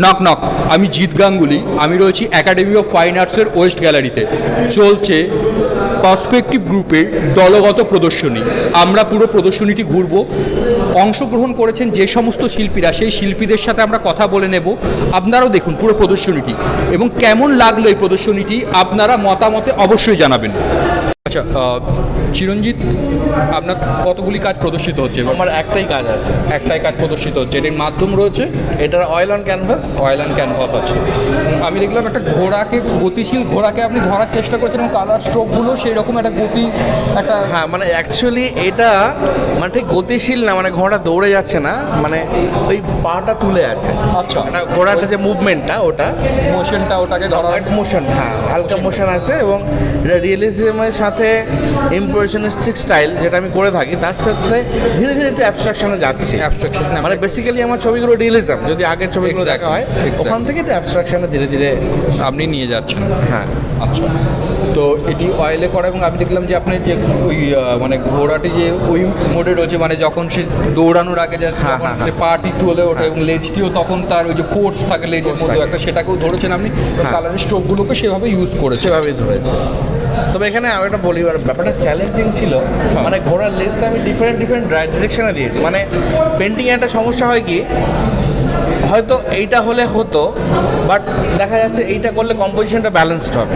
Knock knock, আমি জিৎ গাঙ্গুলি, আমি রয়েছি একাডেমি অফ ফাইন আর্টসের ওয়েস্ট গ্যালারিতে। চলছে পার্সপেক্টিভ গ্রুপের দলগত প্রদর্শনী। আমরা পুরো প্রদর্শনীটি ঘুরব। অংশগ্রহণ করেছেন যে সমস্ত শিল্পীরা, সেই শিল্পীদের সাথে আমরা কথা বলে নেব। আপনারাও দেখুন পুরো প্রদর্শনীটি, এবং কেমন লাগলো এই প্রদর্শনীটি আপনারা মতামতে অবশ্যই জানাবেন। আচ্ছা চিরঞ্জিত, আপনার কতগুলি কাজ প্রদর্শিত হচ্ছে? আমার একটাই কাজ আছে, একটাই কাজ প্রদর্শিত হচ্ছে, এটির মাধ্যম রয়েছে, এটার oil on canvas. Oil and canvas আছে। আমি দেখলাম একটা ঘোড়াকে, গতিশীল ঘোড়াকে আপনি ধরার চেষ্টা করছেন, এবং কালার স্ট্রোকগুলো সেই রকম একটা গতি, একটা হ্যাঁ, মানে অ্যাকচুয়ালি এটা মানে ঠিক গতিশীল না, মানে ঘোড়া দৌড়ে যাচ্ছে না, মানে ওই পাটা তুলে আছে। আচ্ছা, এটা ঘোড়াটা যে মুভমেন্টটা, ওটা মোশনটা, ওটাকে ধরার মোশন, হ্যাঁ হালকা মোশন আছে, এবং এটা রিয়েলিজমের সাথে ইমপ্রেশনিস্টিক স্টাইল যেটা আমি করে থাকি, তার সাথে ধীরে ধীরে একটু অ্যাবস্ট্রাকশনে যাচ্ছি। অ্যাবস্ট্রাকশন মানে বেসিক্যালি আমার ছবিগুলো রিয়েলিজম, যদি আগের ছবিগুলো Exactly, দেখা হয়, exactly. ওখান থেকে একটু অ্যাবস্ট্রাকশনে ধীরে ধীরে আপনি নিয়ে যাচ্ছেন। হ্যাঁ। আচ্ছা, তো এটি অয়েলে করা, এবং আমি দেখলাম যে আপনি যে ওই মানে ঘোড়াটি যে ওই মোডে রয়েছে, মানে যখন সে দৌড়ানোর আগে যা হ্যাঁ, হ্যাঁ, যে পাটি তুলে ওঠে, এবং লেজটিও তখন তার ওই যে ফোর্স থাকে লেজের মধ্যে একটা, সেটাকেও ধরেছেন আপনি, কালারের স্ট্রোকগুলোকে সেভাবে ইউজ করেছে। সেভাবেই ধরেছে। তবে এখানে আমি একটা বলি, ব্যাপারটা চ্যালেঞ্জিং ছিল, মানে ঘোড়ার লেজটা আমি ডিফারেন্ট ডিরেকশনে দিয়েছি। মানে পেন্টিংয়ে একটা সমস্যা হয় কি, হয়তো এইটা হলে হতো, বাট দেখা যাচ্ছে এইটা করলে কম্পোজিশনটা ব্যালেন্সড হবে,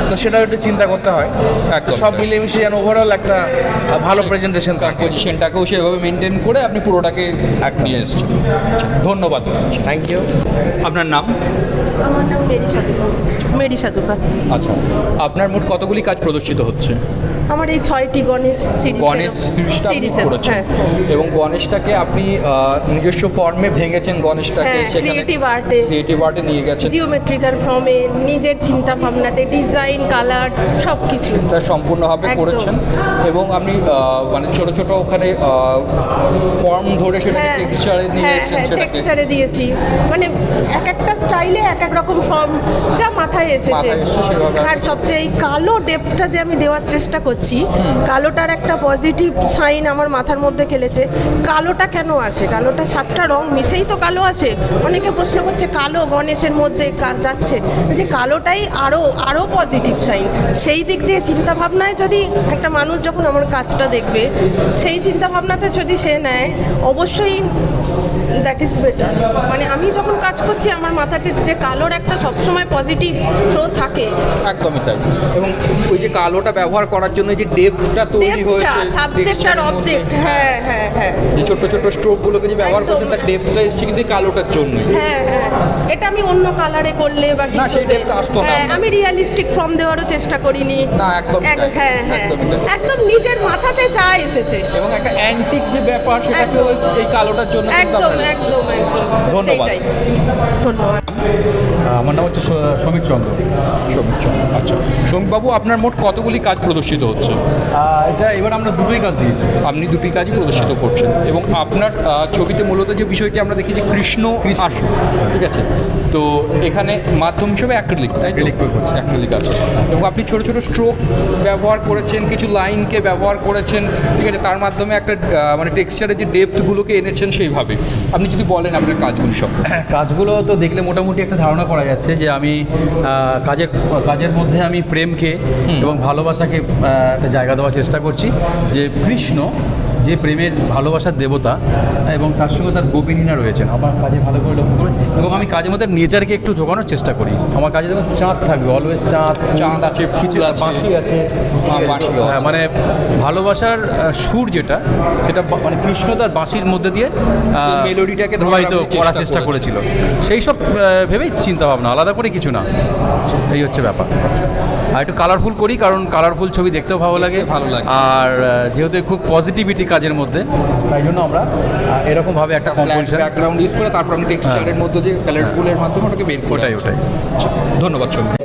তো সেটাও একটু চিন্তা করতে হয়। একদম। সব মিলিয়ে মিশিয়ে যেন ওভারঅল একটা ভালো প্রেজেন্টেশন থাকে। পজিশনটাকেও সেভাবে মেনটেন করে আপনি পুরোটাকে নিয়ে এসেছেন। আচ্ছা, ধন্যবাদ। Thank you. আপনার নাম? আমার নাম মেরি সাধুকা। আচ্ছা, আপনার মোট কতগুলি কাজ প্রদর্শিত হচ্ছে? আমার এই 6টি গণেশ গণেশ সিরিজটা আপনি করেছেন, হ্যাঁ এবং গণেশটাকে আপনি নিজস্ব ফর্মে ভেঙেছেন, গণেশটাকে হ্যাঁ, ক্রিয়েটিভ আর্টে নিয়ে গেছেন, জিওমেট্রিক্যাল ফর্মে, নিজের চিন্তা ভাবনাতে, ডিজাইন, কালার সব কিছু এটা সম্পূর্ণভাবে একদম। করেছেন, এবং আপনি মানে ছোট ছোট ওখানে ফর্ম ধরে সেটাকে টেক্সচারে নিয়ে এসেছেন, সেটাকে টেক্সচারে দিয়েছি। মানে এক একটা স্টাইলে এক এক রকম ফর্ম যা মাথায় এসেছে। সেভাবে। আর সবচেয়ে এই কালো ডেপথটা যে আমি দেওয়ার চেষ্টা করছি, কালোটার একটা পজিটিভ সাইন আমার মাথার মধ্যে খেলেছে। কালোটা কেন আসে? কালোটা 7টা রং মিশেই তো কালো আসে। অনেকে প্রশ্ন করছে কালো গণেশের মধ্যে যাচ্ছে, যে কালোটাই আরও পজিটিভ সাইন। সেই দিক দিয়ে চিন্তাভাবনায় যদি একটা মানুষ যখন আমার কাজটা দেখবে, সেই চিন্তাভাবনাতে যদি সে নেয়, অবশ্যই দ্যাট ইজ বেটার। মানে আমি যখন কাজ করছি, আমার মাথাতে যে কালোর একটা সবসময় পজিটিভ থ্রো থাকে। একদমই তাই, এবং ওই যে কালোটা ব্যবহার করার জন্য যে ডেপথটা তৈরি হয়েছে, সাবজেক্ট আর অবজেক্ট, হ্যাঁ হ্যাঁ হ্যাঁ, যে ছোট ছোট স্ট্রোকগুলোকে যে ব্যবহার করছেন, তার ডেপথটা এসেছে কিন্তু এই কালোটার জন্যই। হ্যাঁ হ্যাঁ, এটা আমি অন্য কালারে করলে বা সেই কিছুতে, depth আসতো না। হ্যাঁ, আমি রিয়েলিস্টিক ফর্ম দেওয়ারও চেষ্টা করিনি। না, একদম তাই, হ্যাঁ হ্যাঁ, একদমই তাই। একদম নিজের মাথাতে যা এসেছে। এবং একটা অ্যান্টিক যে ব্যাপার, সেটাকে এই কালোটার জন্য কিন্তু একদম আমরা- একদম একদম, ধন্যবাদ। সেটাই। ধন্যবাদ। আমার নাম হচ্ছে সমীর চন্দ্র। আচ্ছা, সোমবাবু, আপনার মোট কতগুলি কাজ প্রদর্শিত হচ্ছে? এটা এবার আমরা দুটোই কাজ দিয়েছি। আপনি দুটি কাজই প্রদর্শিত করছেন, এবং আপনার ছবিতে মূলত যে বিষয়টি আমরা দেখি যে কৃষ্ণ আসে, ঠিক আছে, তো এখানে মাধ্যম হিসেবে অ্যাক্রিলিক, তাই Acrylic করছি। অ্যাক্রিলিক আছে, এবং আপনি ছোট ছোট স্ট্রোক ব্যবহার করেছেন, কিছু লাইনকে ব্যবহার করেছেন, ঠিক আছে, তার মাধ্যমে একটা মানে টেক্সচারের যে ডেপথগুলোকে এনেছেন সেইভাবে। আপনি যদি বলেন আপনার কাজগুলি সব। কাজগুলো তো দেখলে মোটামুটি একটা ধারণা করা যাচ্ছে যে আমি কাজের মধ্যে আমি প্রেমকে এবং ভালোবাসাকে একটা জায়গা দেওয়ার চেষ্টা করছি। যে কৃষ্ণ যে প্রেমের ভালোবাসার দেবতা, এবং তার সঙ্গে তার গোপিনীরা রয়েছেন আমার কাজে ভালো করে লক্ষ্য করে, এবং আমি কাজের মধ্যে নেচারকে একটু ঢোকানোর চেষ্টা করি। আমার কাজে যেমন চাঁদ থাকবে, অলওয়েজ চাঁদ আছে, কিছু ফুল আছে, বাঁশি আছে, বাঁশিও আছে। হ্যাঁ, মানে ভালোবাসার সুর যেটা, সেটা মানে কৃষ্ণ তার বাঁশির মধ্যে দিয়ে মেলোডিটাকে ধরার প্রবাহিত আপনি করার চেষ্টা চেষ্টা করেছেন। করেছিল। সেই সব ভেবেই চিন্তা ভাবনা, আলাদা করে কিছু না, এই হচ্ছে ব্যাপার। আর একটু কালারফুল করি, কারণ কালারফুল ছবি দেখতেও ভালো লাগে। আর যেহেতু খুব পজিটিভিটি কাজের মধ্যে, তাই জন্য আমরা এরকমভাবে একটা কম্পোজিশন, ব্যাকগ্রাউন্ড ইউজ করে তারপর আমি টেক্সচারের মধ্যে দিয়ে কালারফুলের মাধ্যমে ওটাকে বের করে। ওটাই ধন্যবাদ সঙ্গে।